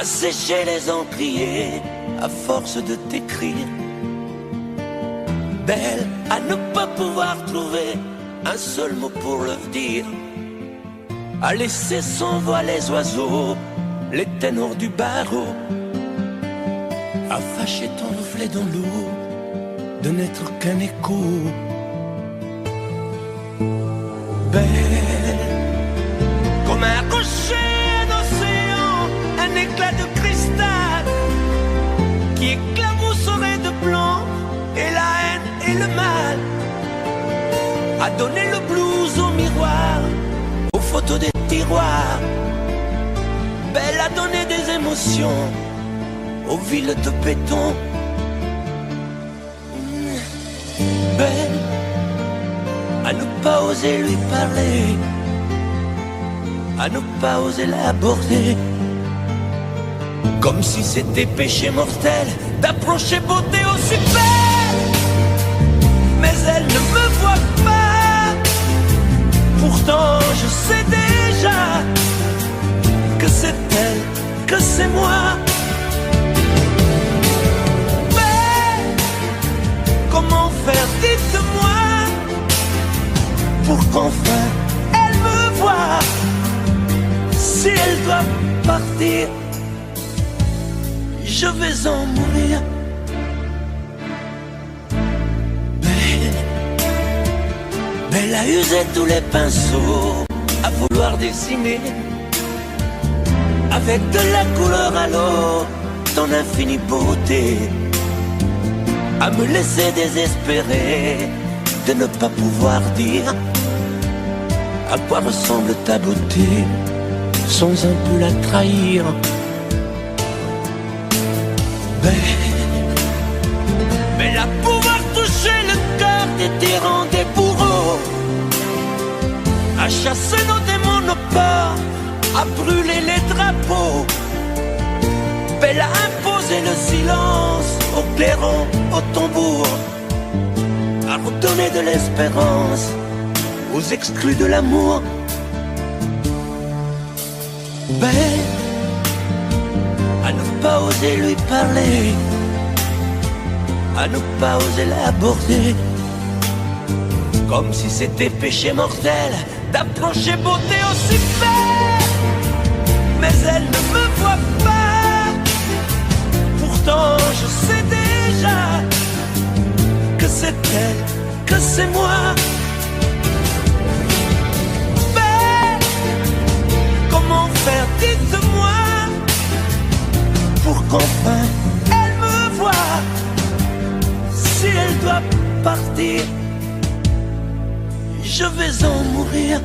Sécher les encriers à force de t'écrire. Belle à ne pas pouvoir trouver un seul mot pour le dire. À laisser sans voix les oiseaux, les ténors du barreau. À fâcher ton reflet dans l'eau, de n'être qu'un écho. Belle comme un rocher un éclat de cristal qui éclabousserait de blanc et la haine et le mal, a donné le blues au miroir, aux photos des tiroirs. Belle a donné des émotions aux villes de béton. Belle à ne pas oser lui parler, à ne pas oser l'aborder. Comme si c'était péché mortel d'approcher beauté aussi belle. Mais elle ne me voit pas. Pourtant je sais déjà que c'est elle, que c'est moi. Mais comment faire, dites-moi, pour qu'enfin elle me voie. Si elle doit partir, je vais en mourir. Belle a usé tous les pinceaux à vouloir dessiner avec de la couleur à l'eau ton infinie beauté, à me laisser désespérer de ne pas pouvoir dire à quoi ressemble ta beauté sans un peu la trahir. Belle à pouvoir toucher le cœur des tyrans, des bourreaux, à chasser nos démons, nos peurs, à brûler les drapeaux. Belle à imposer le silence aux clairons, aux tambours, à redonner de l'espérance aux exclus de l'amour. Belle à ne pas oser lui parler, à ne pas oser l'aborder. Comme si c'était péché mortel d'approcher beauté aussi belle. Mais elle ne me voit pas. Pourtant je sais déjà que c'est elle, que c'est moi. Belle, comment faire, dites-moi, pour qu'enfin elle me voie. Si elle doit partir, je vais en mourir.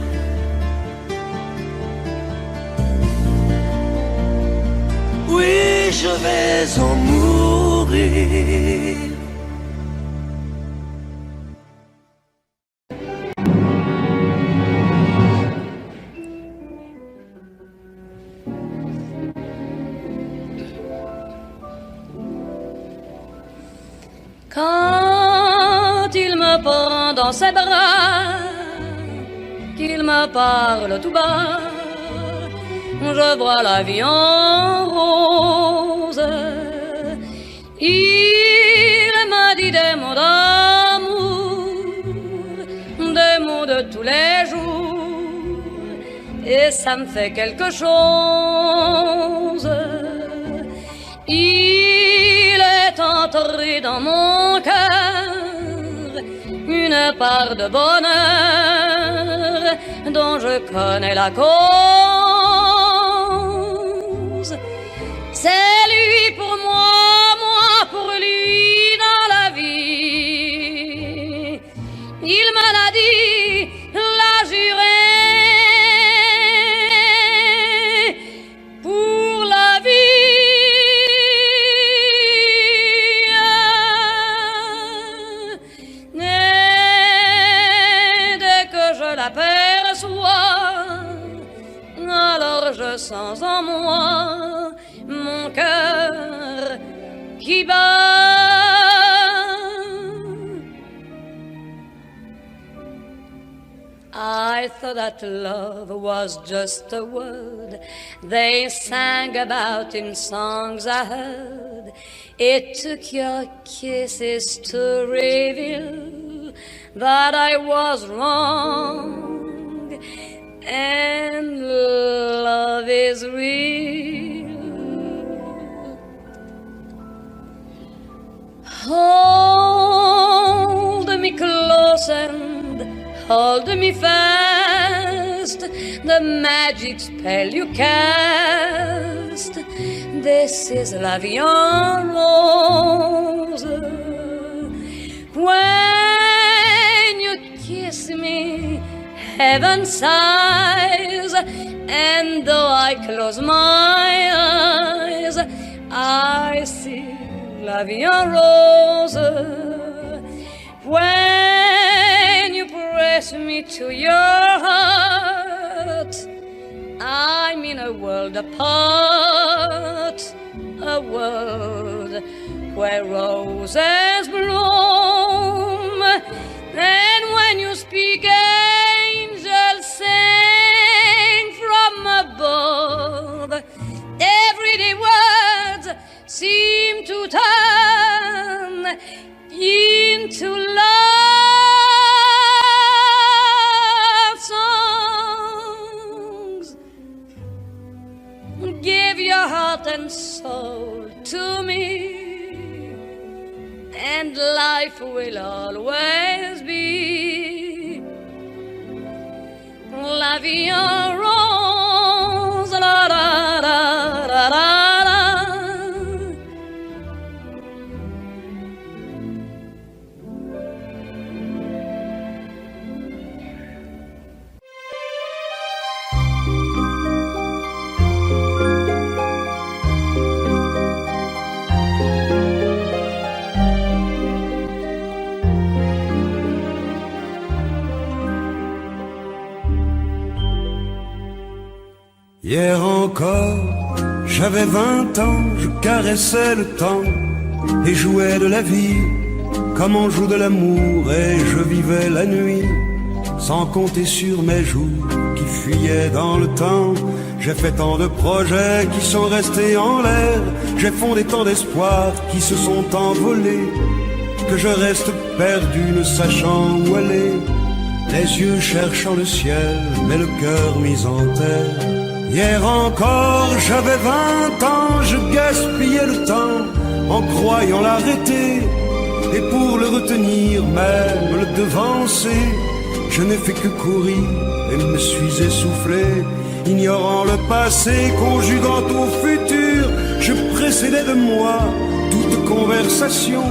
Oui, je vais en mourir. Quand il me prend dans ses bras, qu'il me parle tout bas, je vois la vie en rose. Il m'a dit des mots d'amour, des mots de tous les jours, et ça me fait quelque chose. Il est entré dans mon cœur une part de bonheur dont je connais la cause. C'est lui pour moi, moi pour lui dans la vie. Il m'en a dit, l'a juré, pour la vie. Et dès que je l'aperçois, je sens en moi mon cœur qui bat. I thought that love was just a word they sang about in songs I heard. It took your kisses to reveal that I was wrong, and love is real. Hold me close and hold me fast, the magic spell you cast. This is la vie en rose. When you kiss me, heaven sighs, and though I close my eyes, I see la vie en rose. When you press me to your heart, I'm in a world apart, a world where roses bloom. And when you speak, angels sing from above. Everyday words seem to turn into love songs. Give your heart and soul to me, and life will always be la vie en rose. La, la, la, la, la, la. Hier encore, j'avais 20 ans, je caressais le temps et jouais de la vie comme on joue de l'amour, et je vivais la nuit sans compter sur mes jours qui fuyaient dans le temps. J'ai fait tant de projets qui sont restés en l'air, j'ai fondé tant d'espoirs qui se sont envolés, que je reste perdu ne sachant où aller, les yeux cherchant le ciel mais le cœur mis en terre. Hier encore, j'avais 20 ans, je gaspillais le temps en croyant l'arrêter, et pour le retenir, même le devancer, je n'ai fait que courir et me suis essoufflé, ignorant le passé, conjuguant au futur. Je précédais de moi toute conversation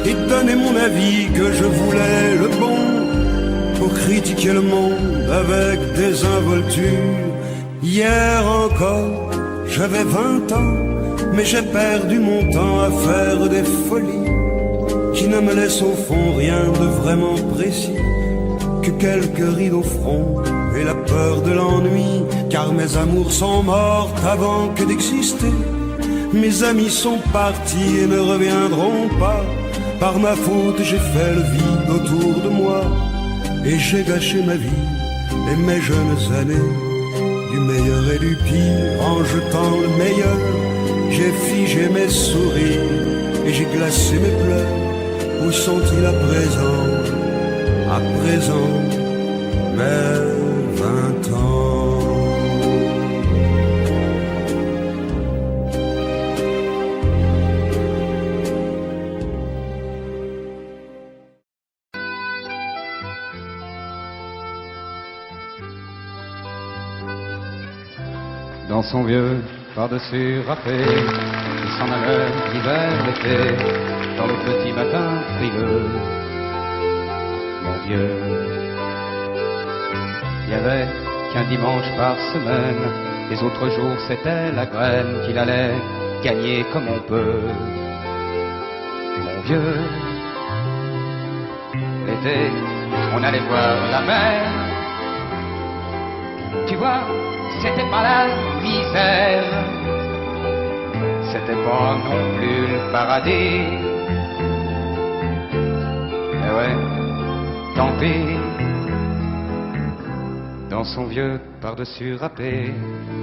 et donnais mon avis que je voulais le bon, pour critiquer le monde avec désinvolture. Hier encore, j'avais 20 ans, mais j'ai perdu mon temps à faire des folies qui ne me laissent au fond rien de vraiment précis, que quelques rides au front et la peur de l'ennui, car mes amours sont mortes avant que d'exister. Mes amis sont partis et ne reviendront pas. Par ma faute, j'ai fait le vide autour de moi, et j'ai gâché ma vie et mes jeunes années, du meilleur et du pire, en jetant le meilleur. J'ai figé mes sourires et j'ai glacé mes pleurs. Où sont-ils à présent mes 20 ans? Dans son vieux par-dessus râpé, il s'en allait l'hiver, l'été, dans le petit matin frileux. Mon vieux, il y avait qu'un dimanche par semaine, les autres jours c'était la graine qu'il allait gagner comme on peut. Mon vieux, l'été, on allait voir la mer. Tu vois, c'était pas la misère, c'était pas non plus le paradis. Mais ouais, tant pis. Dans son vieux par-dessus râpé,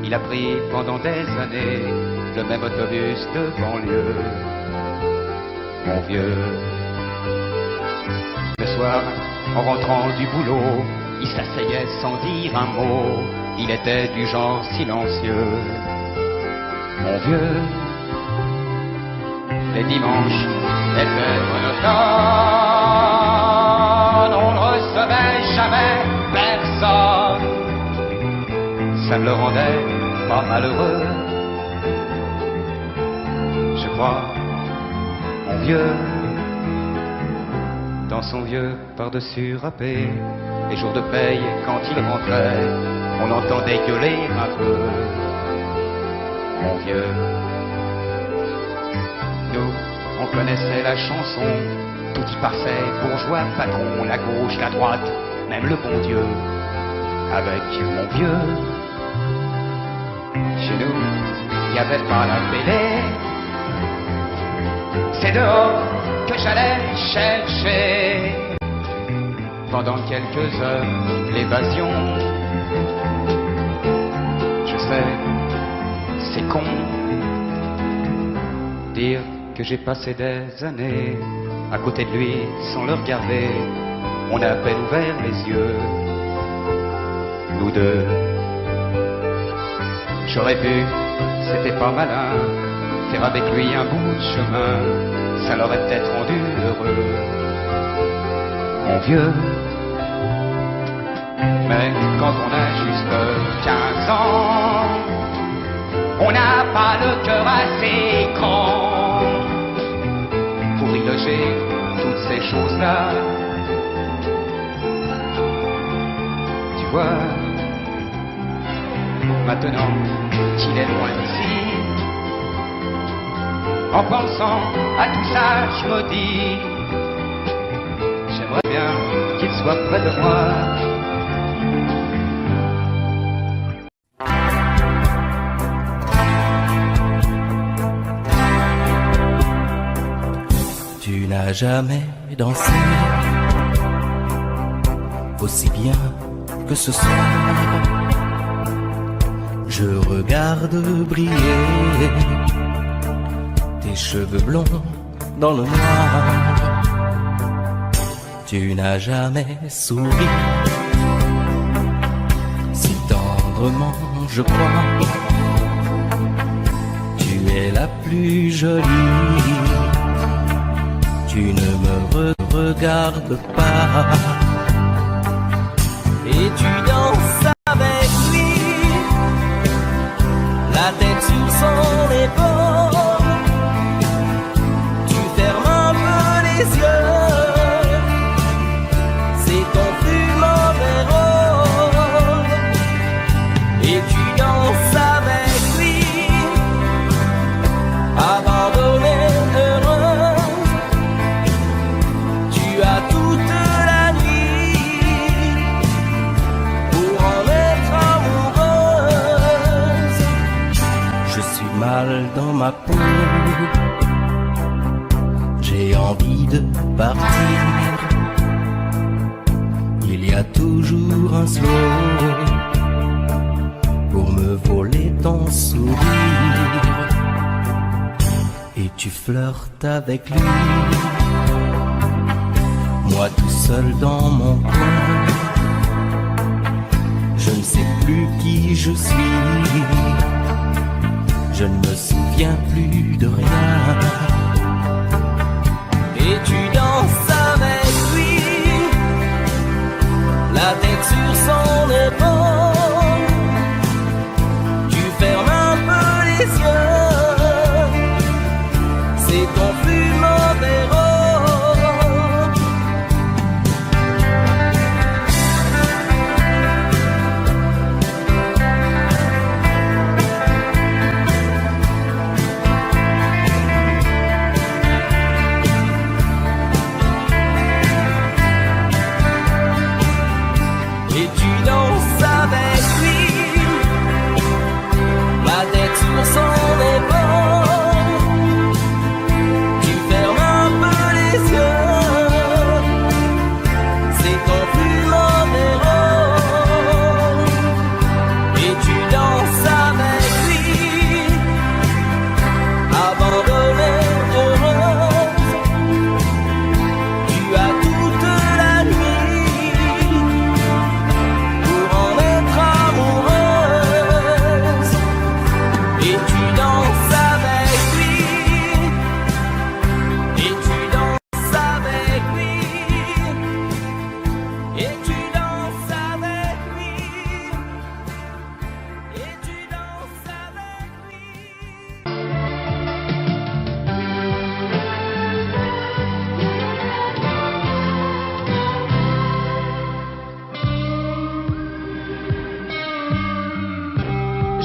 il a pris pendant des années le même autobus de banlieue. Mon vieux. Le soir, en rentrant du boulot, il s'asseyait sans dire un mot. Il était du genre silencieux. Mon vieux. Les dimanches étaient monotones. On ne recevait jamais personne. Ça me le rendait pas malheureux. Je crois, mon vieux, dans son vieux par-dessus râpé, les jours de paye, quand il rentrait, on entendait gueuler un peu. Mon vieux, nous, on connaissait la chanson, tout y passait, bourgeois, patron, la gauche, la droite, même le bon Dieu. Avec mon vieux, chez nous, il n'y avait pas la télé. C'est dehors que j'allais chercher, pendant quelques heures, l'évasion. Je sais, c'est con, dire que j'ai passé des années à côté de lui sans le regarder. On a à peine ouvert les yeux, nous deux. J'aurais pu, c'était pas malin, faire avec lui un bout de chemin, ça l'aurait peut-être rendu heureux, mon vieux. Mais quand on a juste 15 ans, on n'a pas le cœur assez grand pour y loger toutes ces choses-là. Tu vois, maintenant qu'il est loin d'ici, en pensant à tout ça, je me dis, j'aimerais bien qu'il soit près de moi. Tu n'as jamais dansé aussi bien que ce soir. Je regarde briller tes cheveux blonds dans le noir. Tu n'as jamais souri si tendrement, je crois. Tu es la plus jolie. Tu ne me regardes pas et tu danses avec lui, la tête sur son épaule. Tu fermes un peu les yeux, c'est ton plus mauvais rôle. Et tu danses avec lui, abandonné, heureux. Tu as toute la nuit pour en être amoureuse. Je suis mal dans ma peau, j'ai envie de partir. Il y a toujours un slow pour me voler ton sourire. Et tu flirtes avec lui, moi tout seul dans mon coin. Je ne sais plus qui je suis, je ne me souviens plus de rien. Et tu danses avec lui, la tête sur son épaule. Tu fermes un peu les yeux, c'est ton plus mauvais rôle. Et tu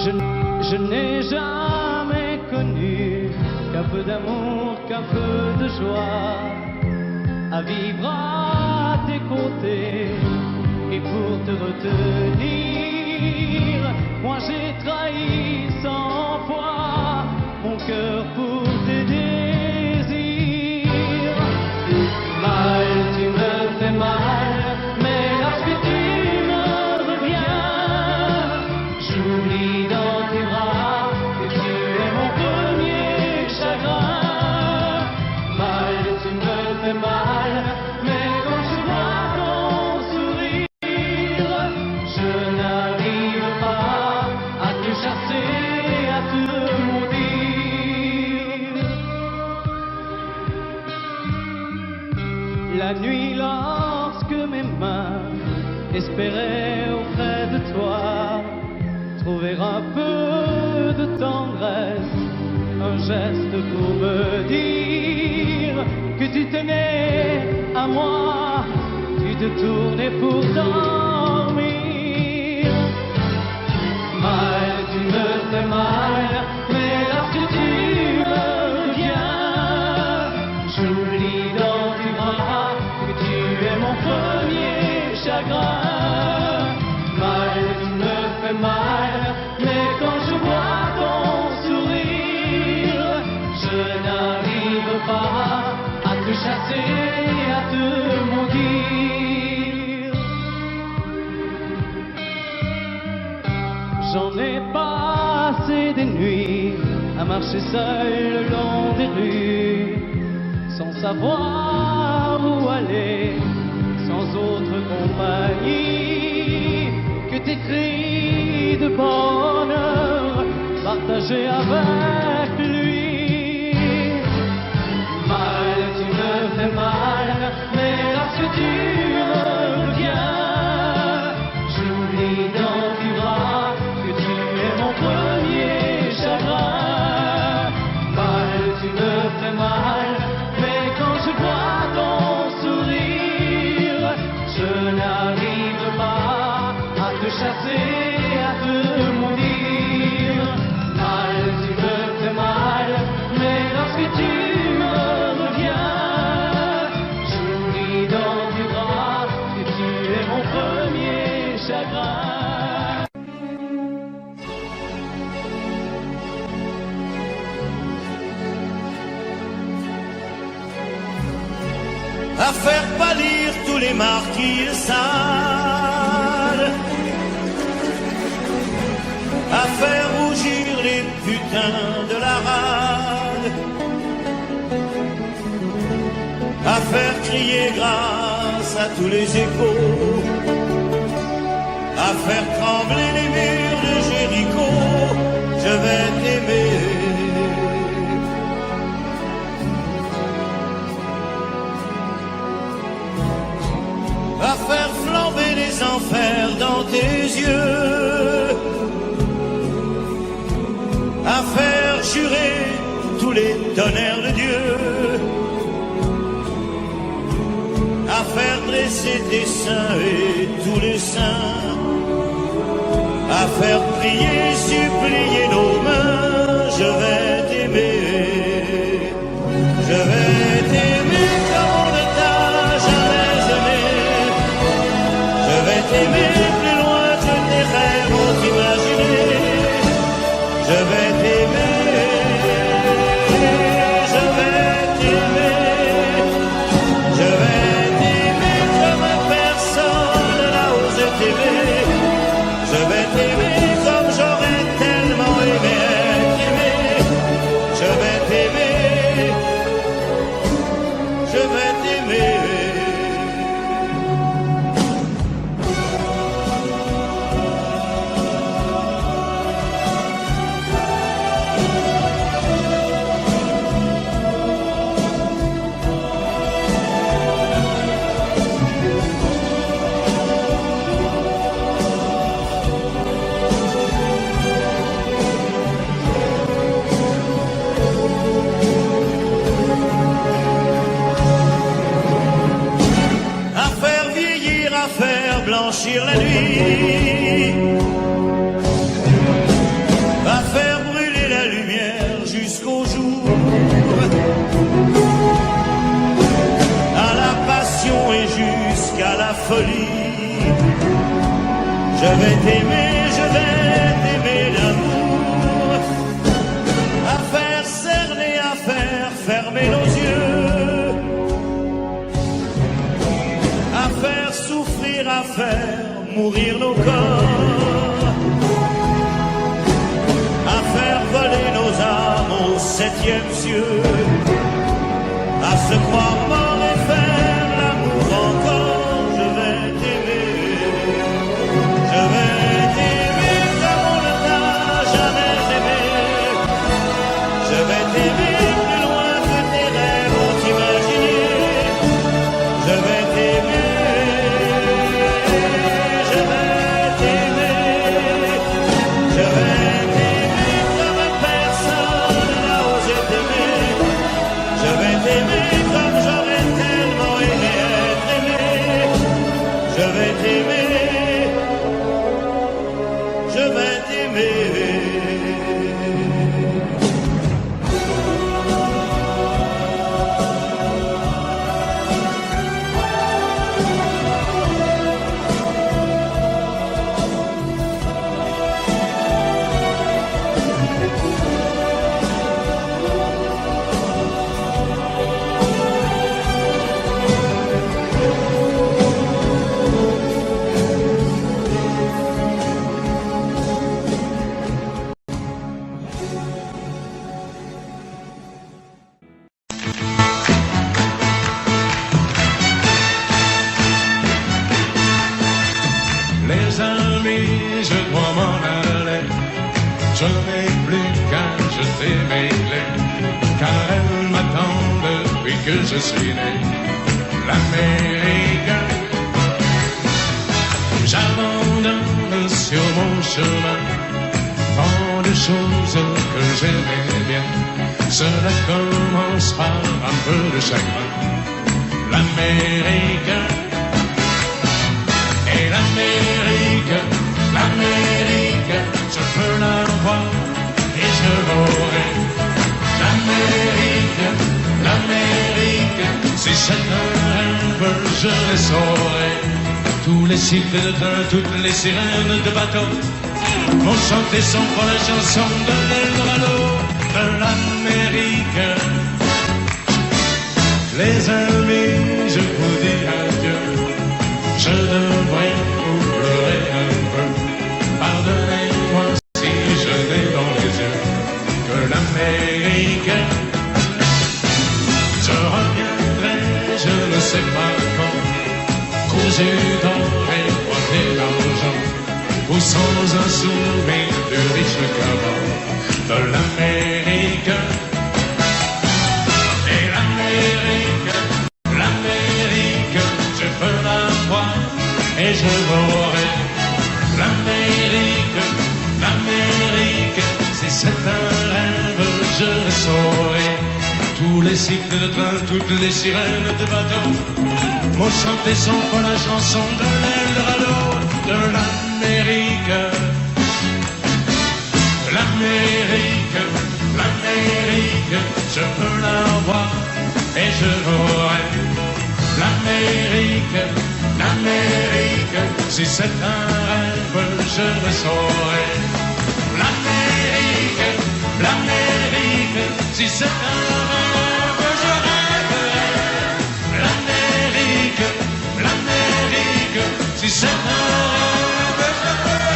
Je n'ai jamais connu qu'un peu d'amour, qu'un peu de joie, à vivre à tes côtés et pour te retenir. Moi j'ai trahi 100 fois mon cœur pour tes désirs. Mal, tu me fais mal, mais lorsque tu me reviens, j'oublie dans tes bras que tu es mon premier chagrin. Mal, tu me fais mal, mais quand je vois ton sourire, je n'arrive pas à te chasser, à te maudire. La nuit, lorsque mes mains espéraient auprès de toi trouver un peu de tendresse, un geste pour me dire que tu tenais à moi, tu te tournais pour dormir. Mal, tu me fais mal, mais lorsque tu me reviens, j'oublie dans tes bras que tu es mon premier chagrin. Mal, tu me fais mal, mais quand je vois ton sourire, je n'arrive pas à te chasser, à te maudire. J'en ai passé des nuits à marcher seul le long des rues, sans savoir où aller, sans autre compagnie que tes cris de bonheur partagés avec lui. Mal, tu me fais mal, mais lorsque tu me reviens, j'oublie dans tes bras que tu es mon premier chagrin. Mal, tu me fais mal, mais quand je vois ton sourire, je n'arrive pas à te chasser, à te maudire. Mal, tu me fais mal, mais lorsque tu me reviens, j'oublie dans tes bras que tu es mon premier chagrin. À faire pâlir tous les marquis de Sade, à faire rougir les putains de la rade, à faire crier grâce à tous les échos, à faire trembler les murs de Jéricho. Je vais t'aimer. À faire flamber les enfers dans tes yeux, à faire jurer tous les tonnerres de Dieu, à faire dresser tes seins et tous les saints, à faire prier, supplier nos mains. Je vais t'aimer, je vais t'aimer comme on ne t'a jamais aimé. Je vais t'aimer plus loin que tes rêves ont imaginé. Je vais t'aimer, je vais t'aimer, je vais t'aimer comme personne n'a osé t'aimer. Je vais t'aimer comme j'aurais tellement aimé être aimé. Je vais t'aimer, je vais t'aimer. Je vais t'aimer l'amour, à faire cerner, à faire fermer nos yeux, à faire souffrir, à faire mourir nos corps, à faire voler nos âmes au 7e cieux, à se croire mort et faire l'amour encore. Je vais t'aimer comme on ne t'a jamais aimé. Je vais t'aimer plus loin que tes rêves ont imaginé. Je vais t'aimer, je vais t'aimer, je vais t'aimer comme personne n'a osé t'aimer. Je vais t'aimer comme j'aurais tellement aimé être aimé. Je vais t'aimer, je vais t'aimer. Les amis, je dois m'en aller. Je n'ai plus qu'à jeter mes clés, car elles m'attendent depuis que je suis né. L'Amérique, j'abandonne sur mon chemin tant de choses que j'aimais bien. Cela commence par un peu de chagrin. L'Amérique, et l'Amérique, l'Amérique, je peux la voir et je l'aurai. L'Amérique, l'Amérique, si c'est un rêve, je les saurai. Tous les cycles de train, toutes les sirènes de bateau vont chanter sans foi la chanson de l'Eldorado de l'Amérique. Les amis, je vous dis adieu. Je devrais vous pleurer un peu. Pardonnez-moi si je n'ai dans les yeux que l'Amérique. Je reviendrai, je ne sais pas quand, cousu d'or et pointé d'argent, ou sans un souvenir plus riche qu'avant de l'Amérique. Et l'Amérique, l'Amérique, je peux la voir et je l'aurai. L'Amérique, l'Amérique, si c'est un rêve, je le saurai. Tous les cycles de train, toutes les sirènes de bateau vont chanter sans foi la chanson de l'Eldorado de l'Amérique. L'Amérique, l'Amérique, je peux la voir et je l'aurai. L'Amérique, l'Amérique, si c'est un rêve, je le saurai. L'Amérique, l'Amérique, si c'est un rêve, je rêverai. L'Amérique, l'Amérique, si c'est un rêve, je rêverai.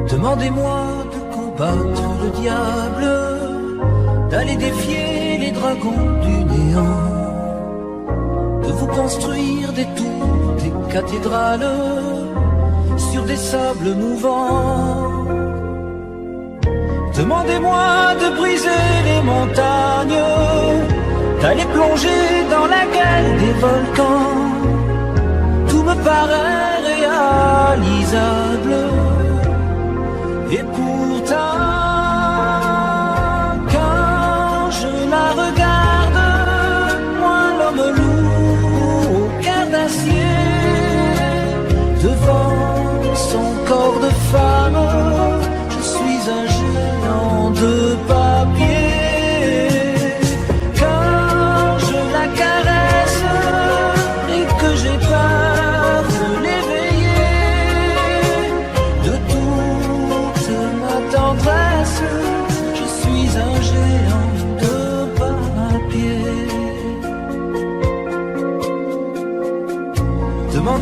Demandez-moi de combattre le diable, d'aller défier les dragons du néant, de vous construire des tours, des cathédrales sur des sables mouvants. Demandez-moi de briser les montagnes, d'aller plonger dans la gueule des volcans. Tout me paraît réalisable. Et pourtant, quand je la regarde, moi l'homme lourd au cœur d'acier, devant son corps de femme,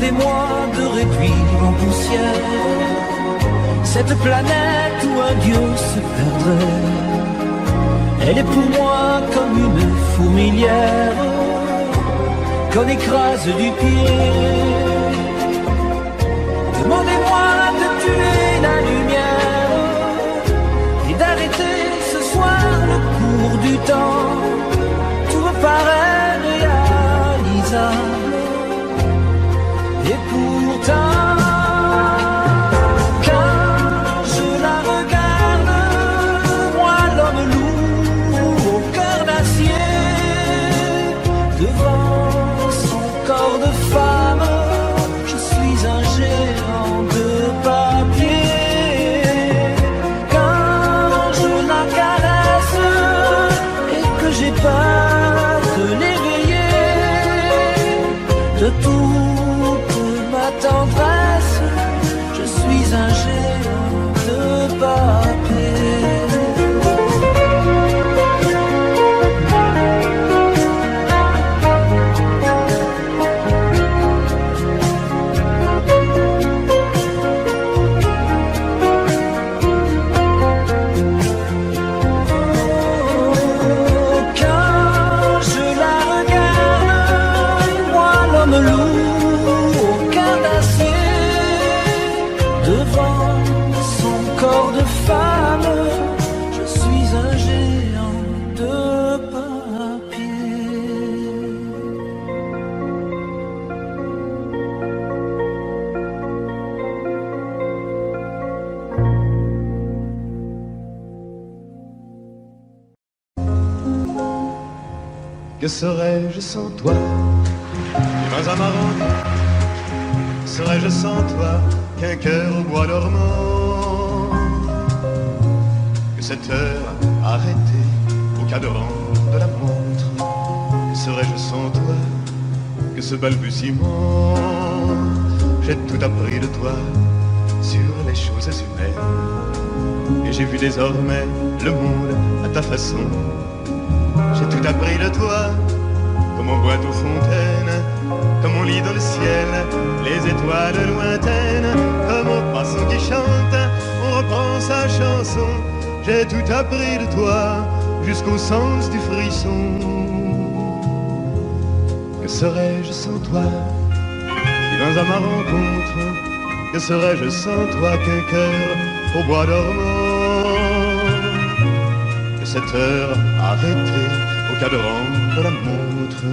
Demandez-moi de réduire en poussière cette planète où un Dieu se perdrait. Elle est pour moi comme une fourmilière qu'on écrase du pied. Demandez-moi de tuer la lumière et d'arrêter ce soir le cours du temps. Tout me paraît réalisable et pourtant de toute ma tendresse, je suis un géant de papier. Que serais-je sans toi? Les mains amarrantes. Serais-je sans toi qu'un cœur au bois dormant? Que cette heure arrêtée au cadran de la montre? Que serais-je sans toi que ce balbutiement? J'ai tout appris de toi sur les choses humaines, et j'ai vu désormais le monde à ta façon. J'ai tout appris de toi, comme on boit aux fontaines, comme on lit dans le ciel les étoiles lointaines, comme au passant qui chante, on reprend sa chanson. J'ai tout appris de toi, jusqu'au sens du frisson. Que serais-je sans toi, qui vins à ma rencontre? Que serais-je sans toi qu'un cœur au bois dormant? Que cette heure arrêtée au cadran de la montre?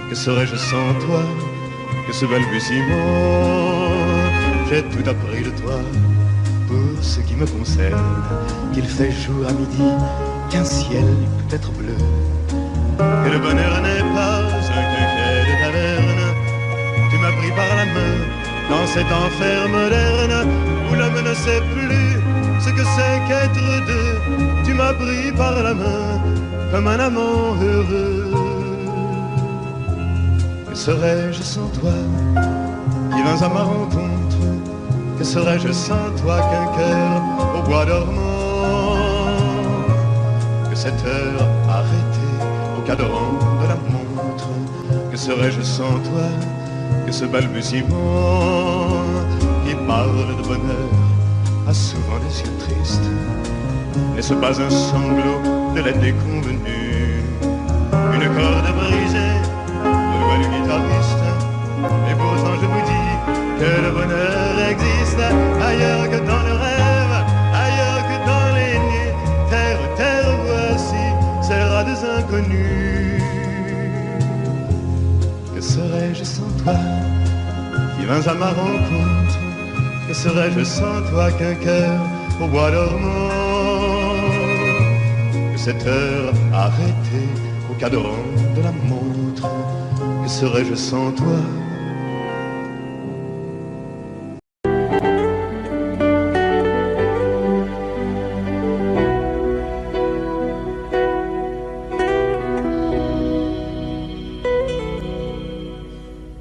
Que serais-je sans toi que ce balbutiement? J'ai tout appris de toi pour ce qui me concerne, qu'il fait jour à midi, qu'un ciel peut être bleu, que le bonheur n'est pas un quinquet de taverne. Tu m'as pris par la main dans cet enfer moderne où l'homme ne sait plus ce que c'est qu'être deux. Tu m'as pris par la main comme un amant heureux. Que serais-je sans toi qui vins à ma rencontre? Que serais-je sans toi qu'un cœur au bois dormant? Que cette heure arrêtée au cadran de la montre? Que serais-je sans toi que ce balbutiement qui parle de bonheur a souvent des yeux tristes? N'est-ce pas un sanglot de la déconvenue? Une corde brisée au doigt du guitariste. Et pourtant je vous dis que le bonheur existe ailleurs que dans le rêve, ailleurs que dans les nuits. Terre, terre, voici ces rats des inconnus. Que serais-je sans toi qui vins à ma rencontre? Que serais-je sans toi qu'un cœur au bois dormant? Que cette heure arrêtée au cadran de la montre? Que serais-je sans toi?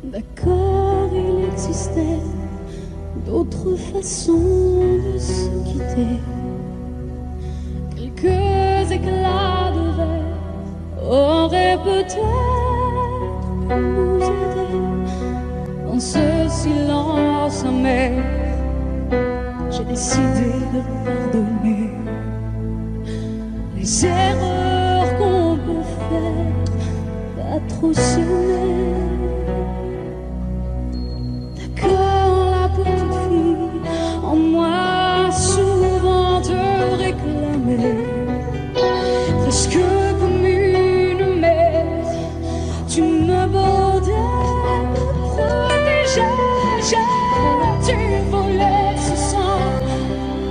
D'accord, il existait d'autres façons de se quitter. Quelques éclats de verre auraient peut-être pu nous aider dans ce silence amer, j'ai décidé de pardonner les erreurs qu'on peut faire, pas trop s'aimer. D'accord, la petite fille en moi souvent te réclamait, presque comme une mère, tu me baudais, me protégeais, tu volais ce sang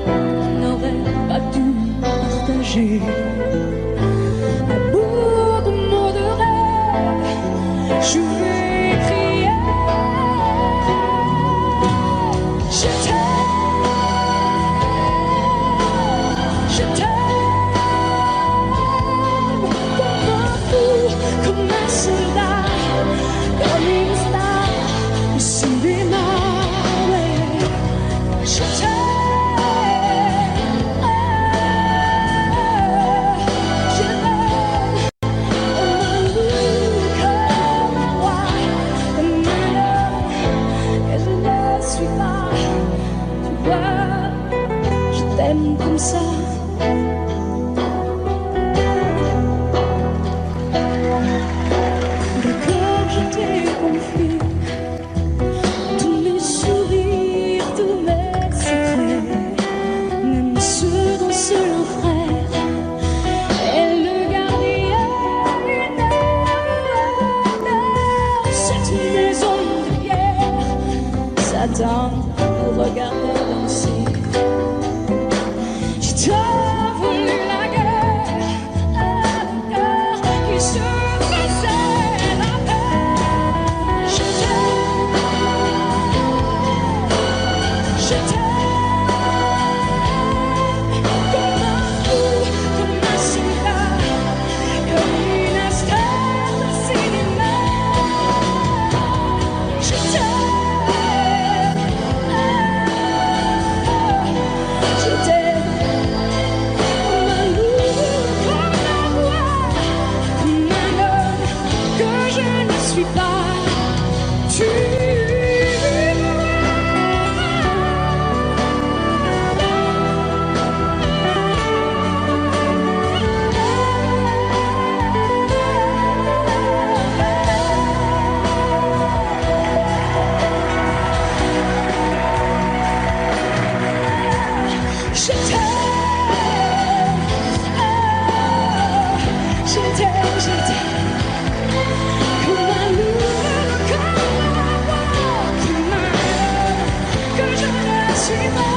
qu'on n'aurait pas dû partager. À bout de mots de rêve, je vais crier. Je t'aime, je t'aime, comme un fou, comme un soldat, comme une star au cinéma. Ouais. Je t'aime, je t'aime, comme un loup, comme un roi, comme un homme que je ne suis pas. Tu vois, je t'aime comme ça. D'accord, je t'ai confié tous mes sourires, tous mes secrets, même ceux dont seul un frère est le gardien d'une heure. Cette maison de pierre s'attend pour regarder danser. J'ai tant voulu la guerre, un cœur qui se faisait la paix. Je t'aime, comme un fou, comme un soldat, comme une star de cinéma. Je t'aime, comme un loup, comme un roi, comme un homme que je ne suis pas. Tu je t'aime, je t'aime, je t'aime, comme un loup, comme un roi, comme un homme que je ne suis pas.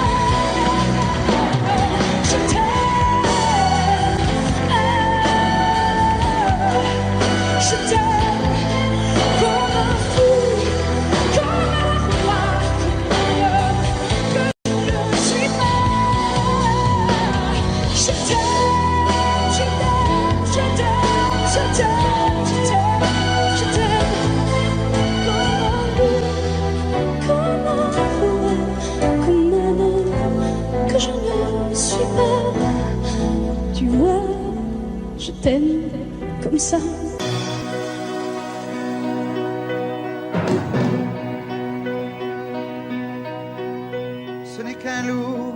Je t'aime, comme un fou, comme un roi, comme un homme que je ne suis pas. Je t'aime, je t'aime, je t'aime, je t'aime, je t'aime, je t'aime, comme un loup, comme un roi, comme un homme que je ne suis pas. Tu vois, je t'aime comme ça. Ce n'est qu'un lourd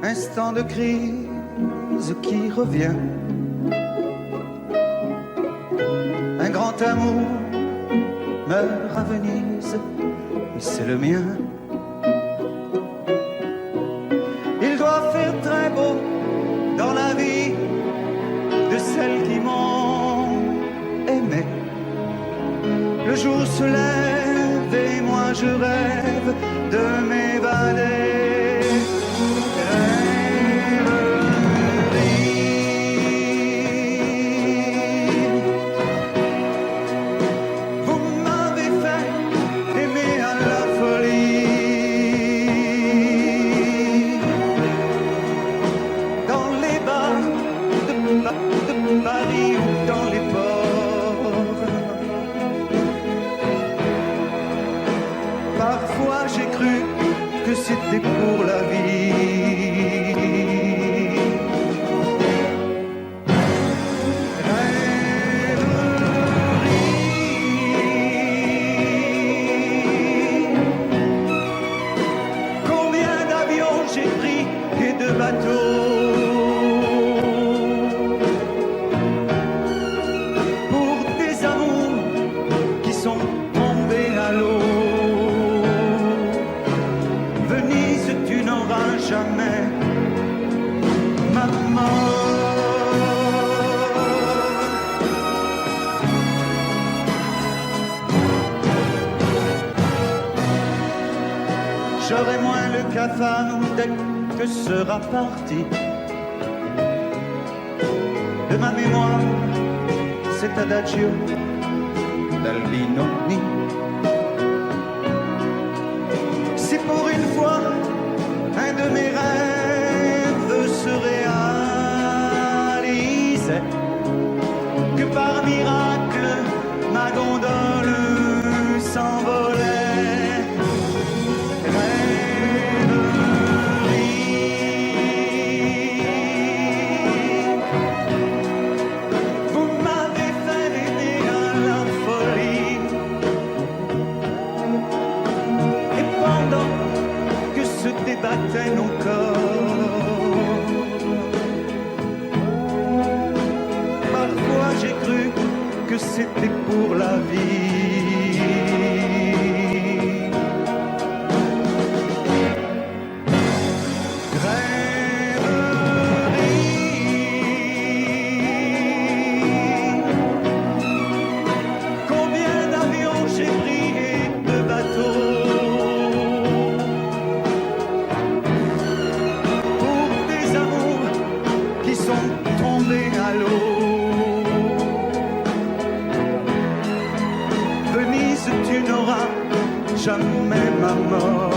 instant de crise qui revient. Un grand amour meurt à Venise, et c'est le mien. Il doit faire très beau dans la vie de celles qui m'ont aimé. Le jour se lève et moi je rêve de m'évader. Vous m'avez fait aimer à la folie. Dans les bars de Paris ou dans les ports. Parfois j'ai cru que c'était femme dès que sera partie de ma mémoire cet adagio d'Albino Mi. Si pour une fois un de mes rêves se réalisait, que par miracle ma gondole s'envolait, rêverie. Vous m'avez fait aimer à la folie, et pendant que se débattaient nos corps, parfois j'ai cru que c'était pour la vie. Rêverie. Combien d'avions j'ai pris et de bateaux pour des amours qui sont tombés à l'eau. Venise, tu n'auras jamais ma mort.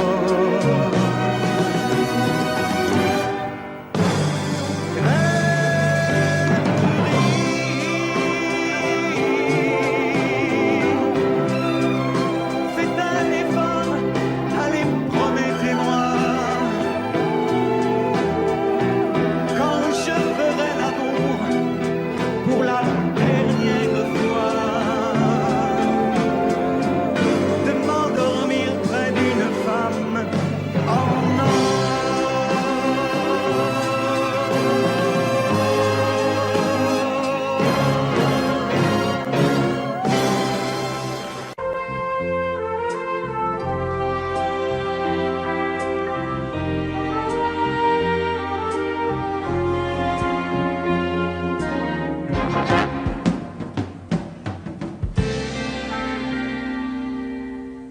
Faites un effort, allez, promettez-moi, quand je ferai l'amour pour la dernière fois, de m'endormir près d'une femme en or.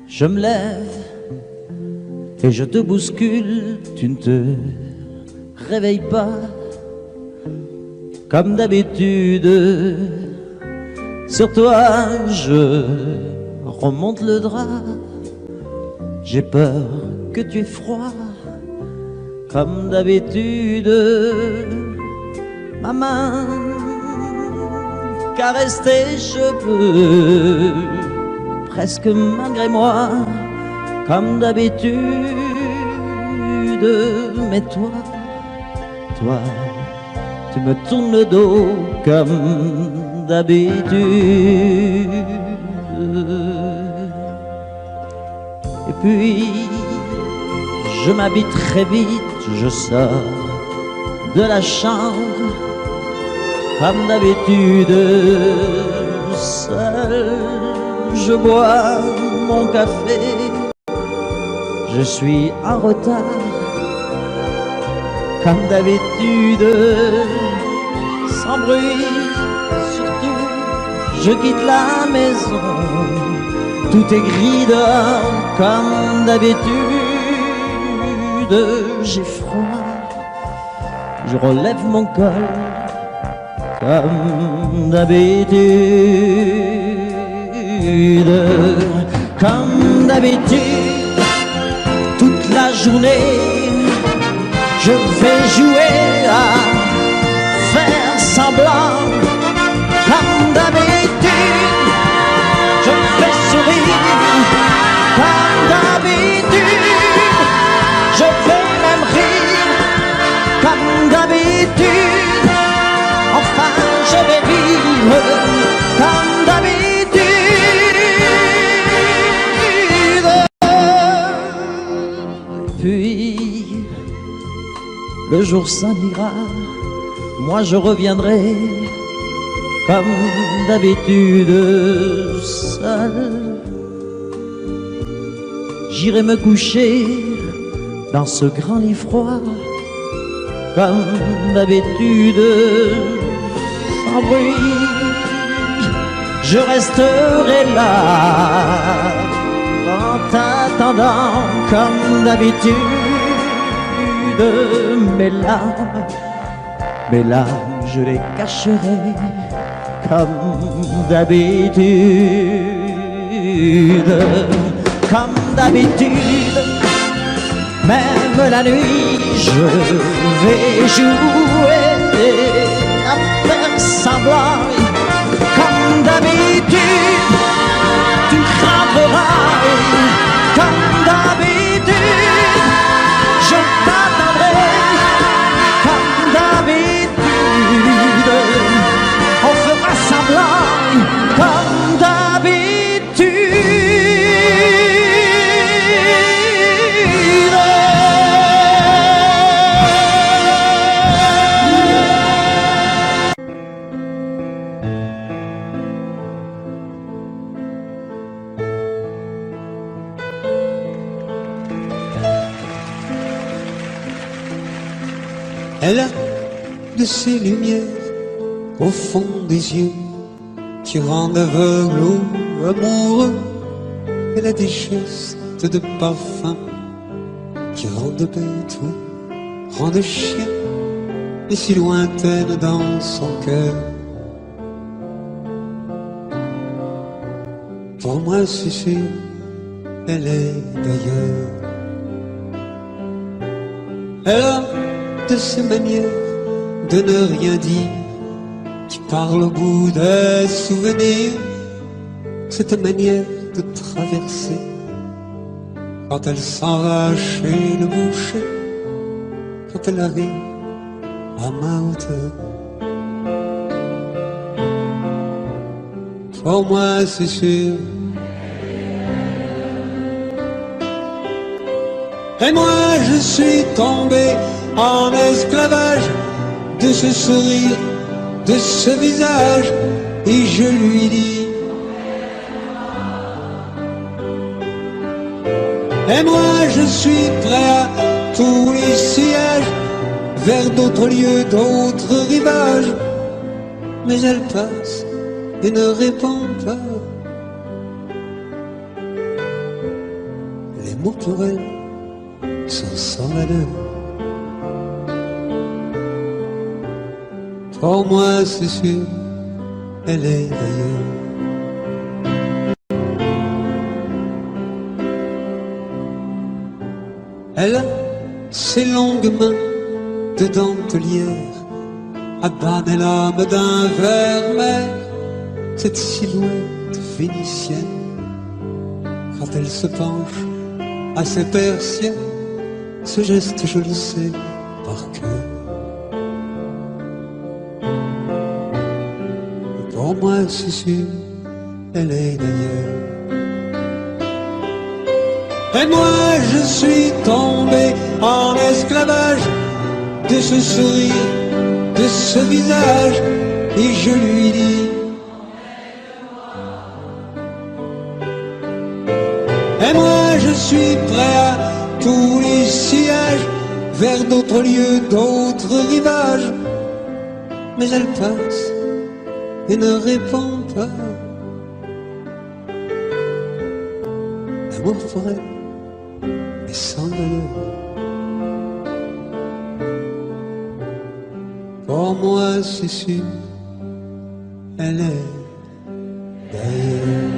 Je me lève et je te bouscule, tu ne te réveilles pas comme d'habitude. Sur toi je remonte le drap, j'ai peur que tu aies froid comme d'habitude. Ma main caresse tes cheveux, presque malgré moi, comme d'habitude. Mais toi, tu me tournes le dos comme d'habitude. Et puis, je m'habille très vite, je sors de la chambre, comme d'habitude, seul. Je bois mon café, je suis en retard, comme d'habitude, sans bruit, surtout, je quitte la maison, tout est gris dehors, comme d'habitude, j'ai froid, je relève mon col, comme d'habitude. Comme d'habitude, toute la journée, je vais jouer à faire semblant. Comme d'habitude, je fais sourire. Comme d'habitude, je vais même rire. Comme d'habitude, enfin je vais vivre. Comme d'habitude. Puis, le jour s'en ira, moi je reviendrai, comme d'habitude, seul. J'irai me coucher dans ce grand lit froid, comme d'habitude, sans bruit. Je resterai là, en t'attendant comme d'habitude. mes larmes, je les cacherai comme d'habitude, comme d'habitude. Même la nuit, je vais jouer à faire semblant, comme d'habitude. Tu frapperas, comme d'habitude. Je t'attendrai, comme d'habitude. On fera semblant, comme d'habitude. Elle a de ces lumières au fond des yeux qui rendent aveugle ou amoureux. Elle a des gestes de parfum qui rendent bête ou rendent chien, et si lointaine dans son cœur. Pour moi c'est sûr, elle est d'ailleurs. Elle a de ces manières de ne rien dire qui parle au bout des souvenirs, cette manière de traverser quand elle s'en va chez le boucher, quand elle arrive à ma hauteur. Pour moi c'est sûr. Et moi je suis tombé en esclavage de ce sourire, de ce visage, et je lui dis: et moi je suis prêt à tous les sillages, vers d'autres lieux, d'autres rivages. Mais elle passe et ne répond pas. Les mots pour elle sont sans valeur. Pour moi c'est sûr, elle est d'ailleurs. Elle a ses longues mains de dentelière à banner l'âme d'un vermeil, cette silhouette vénitienne quand elle se penche à ses persiennes. Ce geste je le sais par cœur. Pour moi c'est sûr, elle est d'ailleurs. Et moi je suis tombé en esclavage de ce sourire, de ce visage, et je lui dis: et moi je suis prêt à tous les sillages, vers d'autres lieux, d'autres rivages. Mais elle passe et ne répond pas. L'amour pour elle est sans valeur. Pour moi c'est sûr, elle est d'ailleurs.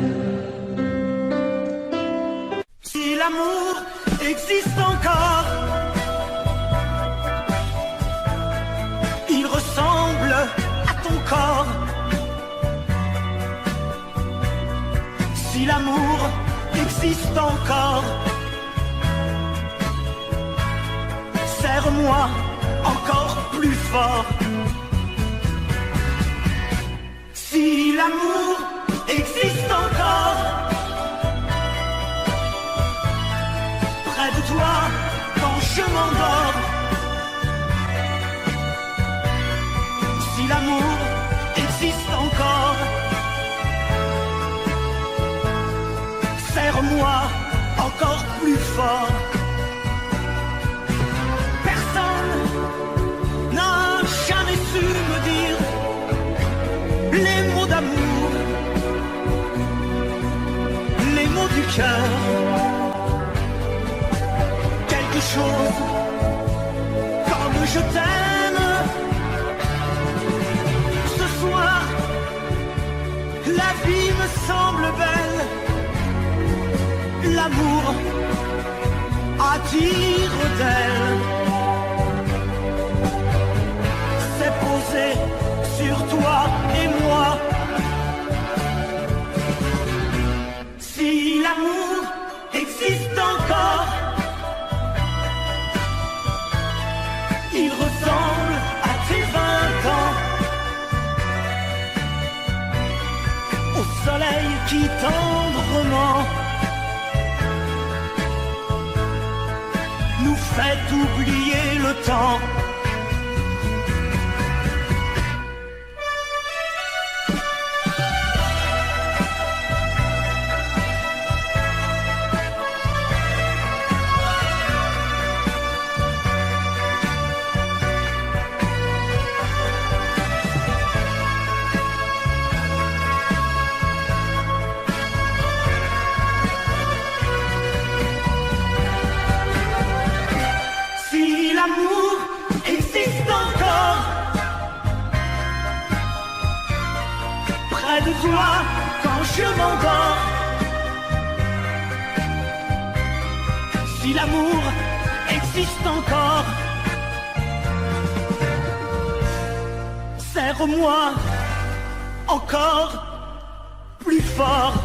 Si l'amour existe encore, il ressemble à ton corps. Si l'amour existe encore, serre-moi encore plus fort. Si l'amour existe encore, près de toi quand je m'endors. Si l'amour existe encore, serre-moi encore plus fort. Personne n'a jamais su me dire les mots d'amour, les mots du cœur. Quelque chose je t'aime. Ce soir, la vie me semble belle. L'amour attire d'elle. C'est posé sur toi et moi. Si l'amour existe encore, il ressemble à tes 20 ans, au soleil qui tendrement nous fait oublier le temps. De toi quand je m'endors. Si l'amour existe encore, serre-moi encore plus fort.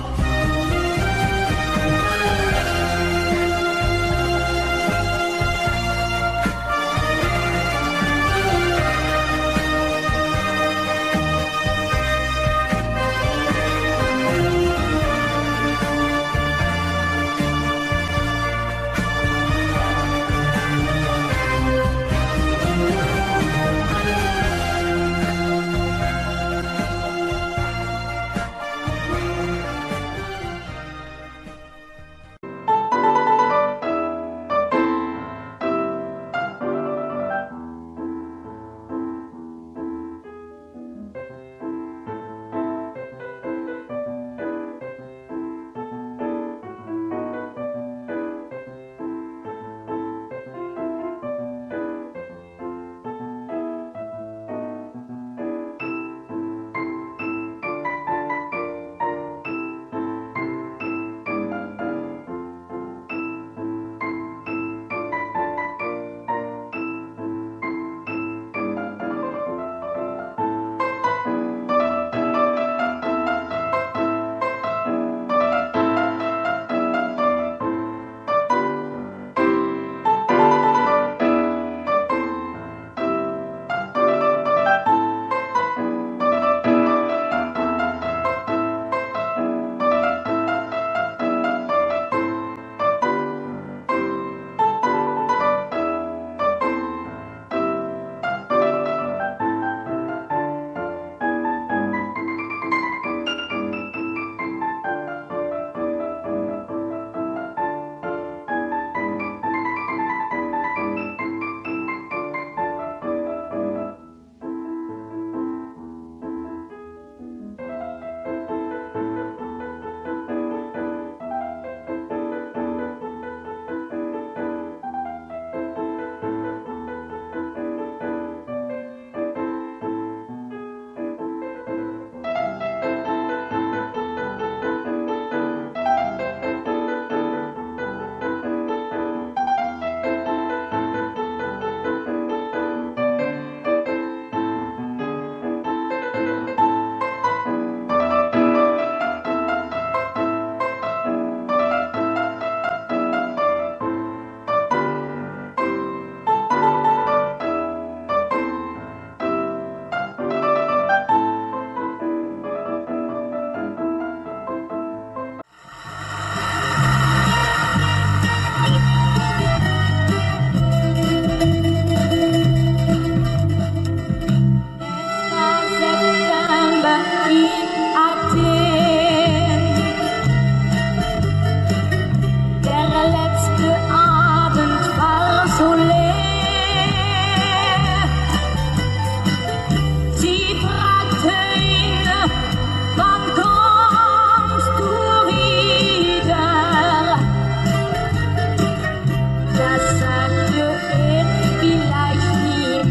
Das sagte er vielleicht nie.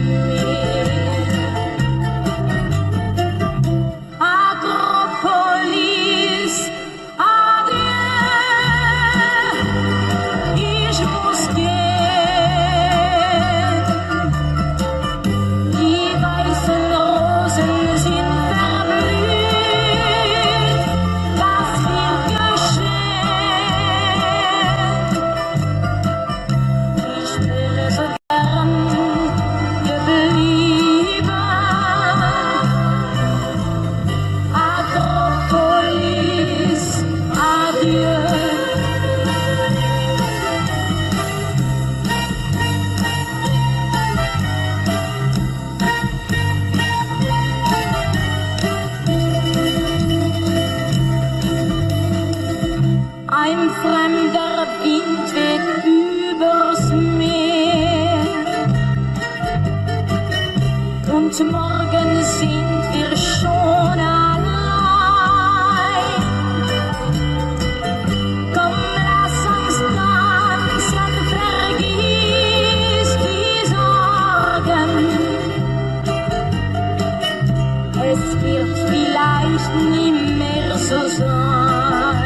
es wird vielleicht nie mehr so sein.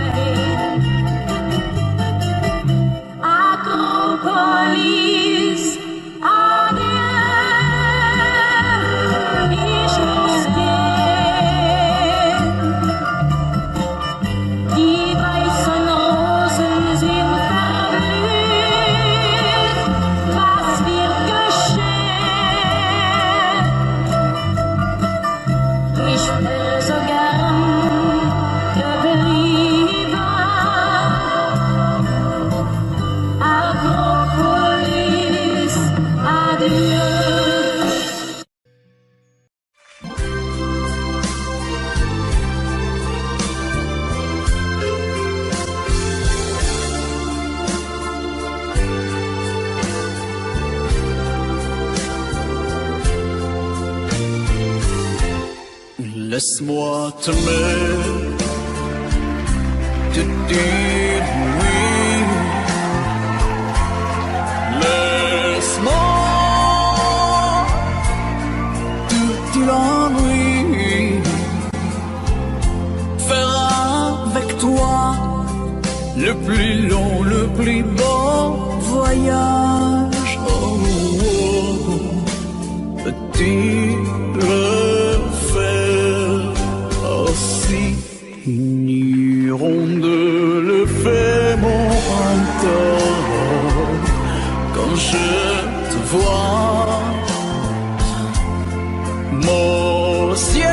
Akropolis, adieu, ich muss gehen. Die weißen Rosen sind verblüht, was wird geschehen? Ich wäre so gern geblieben. Akropolis, adieu. Laisse-moi t'aimer, te dire oui. Laisse-moi tout l'ennui, faire avec toi le plus long, le plus beau voyage. Oh, oh, oh. Petit de fait mon printemps quand je te vois, mon ciel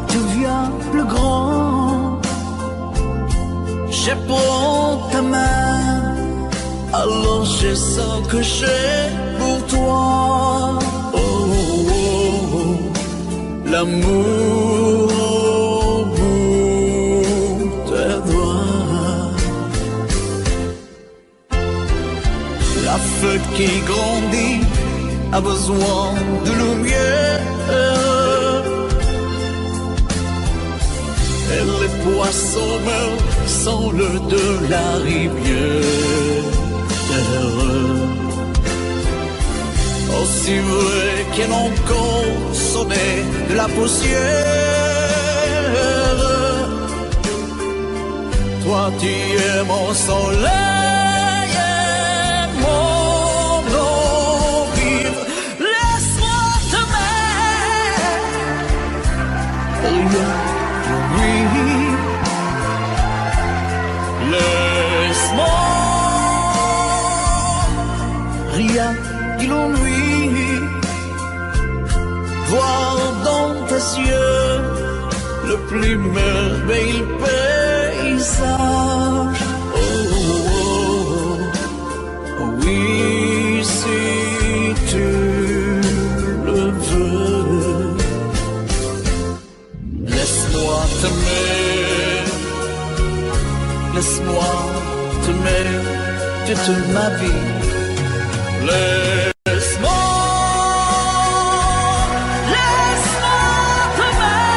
devient plus grand. Je prends ta main, alors je sens que j'ai pour toi. Oh, oh, oh, l'amour. La feuille qui grandit a besoin de lumière. Et les poissons meurent sans l'eau de la rivière. Aussi vrai qu'elle encore sonné de la poussière. Toi tu es mon soleil. Laisse-moi, rien que l'ennui, voir dans tes yeux le plus merveilleux paysage. Oh, oh, oh, oh, oui, si tu le veux, laisse-moi t'aimer. Laisse-moi t'aimer toute ma vie. Laisse-moi t'aimer,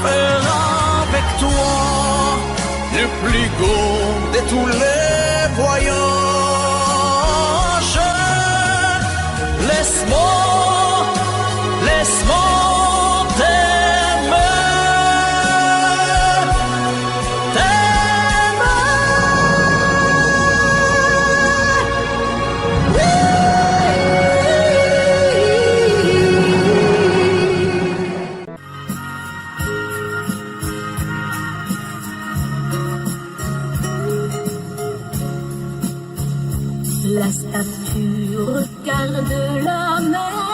faire avec toi le plus beau de tous les voyages. Laisse-moi La statue regarde la mer.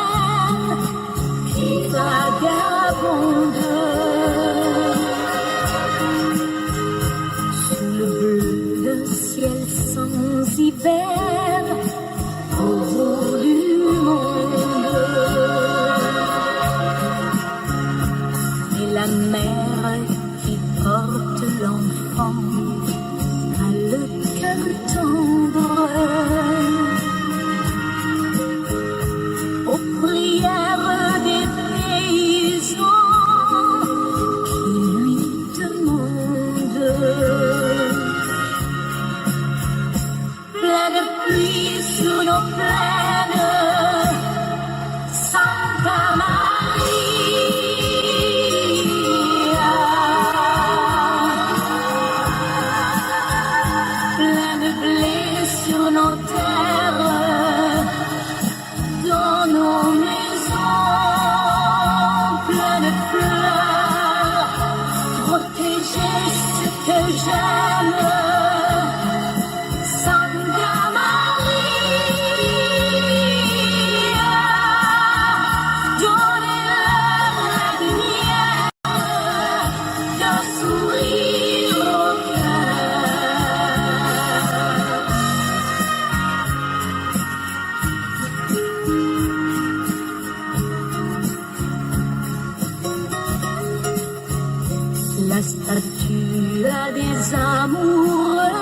la statue des amoureux,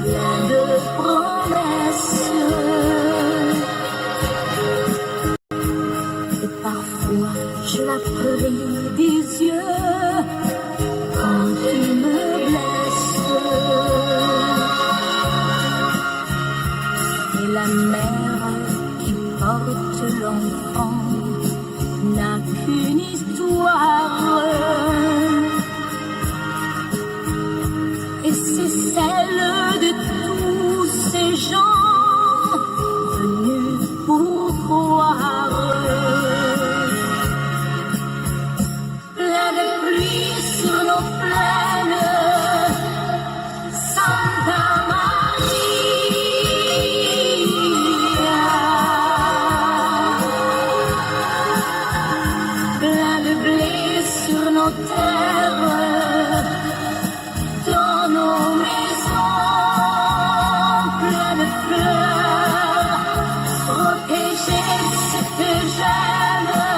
plein de promesses. Et parfois je la prie des yeux quand tu me blesses. Et la mère qui porte l'enfant n'a qu'une histoire, et c'est celle de tous ces gens venus pour croire. Plein de pluie sur nos plaines, Santa Maria. Plein de blé sur nos terres, dans nos maisons, plein de fleurs, protéger ce que j'aime.